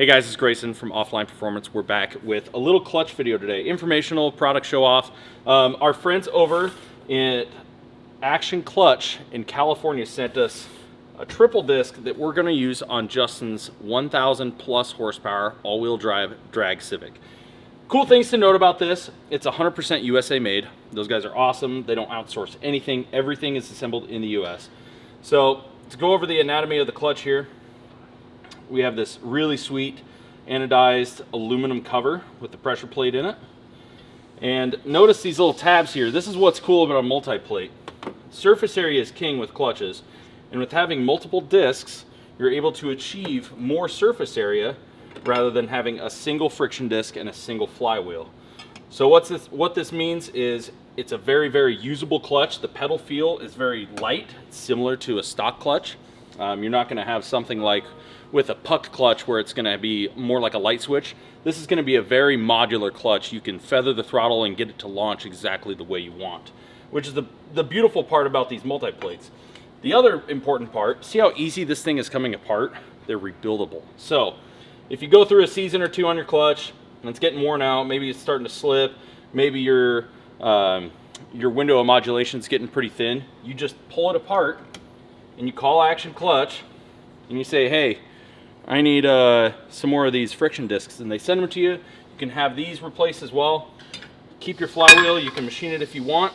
Hey guys, it's Grayson from Offline Performance. We're back with a little clutch video today. Informational, product show off. Our friends over in Action Clutch in California sent us a triple disc that we're gonna use on Justin's 1,000 plus horsepower all-wheel drive drag Civic. Cool things to note about this, it's 100% USA made. Those guys are awesome. They don't outsource anything. Everything is assembled in the US. So to go over the anatomy of the clutch here, we have this really sweet anodized aluminum cover with the pressure plate in it. And notice these little tabs here. This is what's cool about a multi-plate. Surface area is king with clutches. And with having multiple discs, you're able to achieve more surface area rather than having a single friction disc and a single flywheel. So what this means is it's a very, very usable clutch. The pedal feel is very light, similar to a stock clutch. You're not gonna have something like with a puck clutch where it's gonna be more like a light switch. This is gonna be a very modular clutch. You can feather the throttle and get it to launch exactly the way you want, which is the beautiful part about these multi-plates. The other important part, see how easy this thing is coming apart? They're rebuildable. So if you go through a season or two on your clutch and it's getting worn out, maybe it's starting to slip, maybe your window of modulation is getting pretty thin, you just pull it apart and you call Action Clutch and you say, hey, I need some more of these friction discs, and they send them to you. You can have these replaced as well. Keep your flywheel, you can machine it if you want,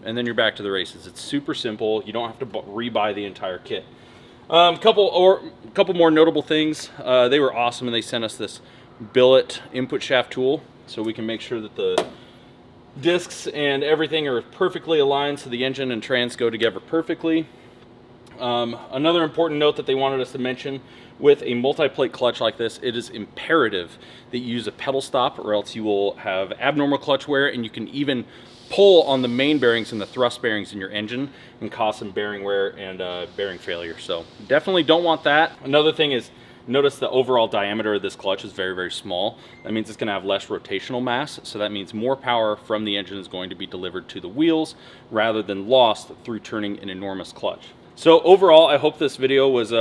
and then you're back to the races. It's super simple. You don't have to rebuy the entire kit. Couple more notable things. They were awesome, and they sent us this billet input shaft tool so we can make sure that the discs and everything are perfectly aligned so the engine and trans go together perfectly. Another important note that they wanted us to mention, with a multi-plate clutch like this, it is imperative that you use a pedal stop, or else you will have abnormal clutch wear, and you can even pull on the main bearings and the thrust bearings in your engine and cause some bearing wear and bearing failure. So definitely don't want that. Another thing is, notice the overall diameter of this clutch is very, very small. That means it's going to have less rotational mass, so that means more power from the engine is going to be delivered to the wheels rather than lost through turning an enormous clutch. So overall, I hope this video was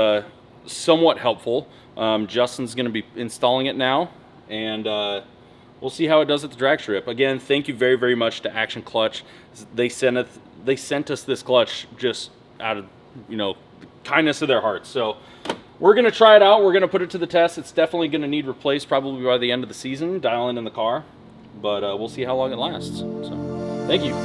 somewhat helpful. Justin's going to be installing it now, and we'll see how it does at the drag strip. Again, thank you very, very much to Action Clutch. They sent us this clutch just out of, the kindness of their hearts. So we're going to try it out. We're going to put it to the test. It's definitely going to need replaced probably by the end of the season, dialing in the car, but we'll see how long it lasts. So thank you.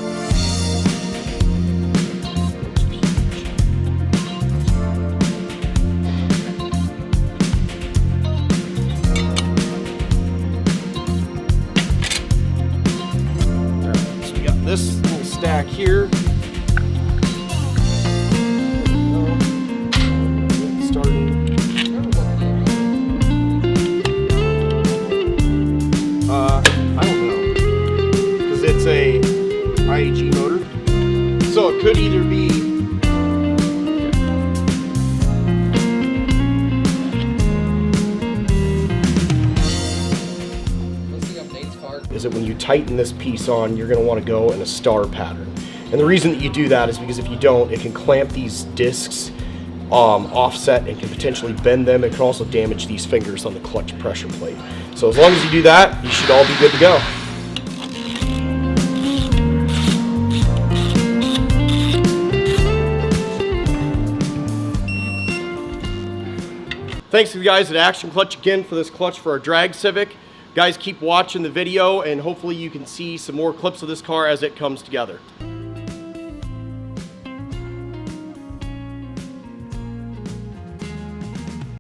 This little stack here. I don't know, because it's a IAG motor, so it could either be is that when you tighten this piece on, you're going to want to go in a star pattern. And the reason that you do that is because if you don't, it can clamp these discs offset and can potentially bend them. It can also damage these fingers on the clutch pressure plate. So as long as you do that, you should all be good to go. Thanks to the guys at Action Clutch again for this clutch for our drag Civic. Guys, keep watching the video and hopefully you can see some more clips of this car as it comes together.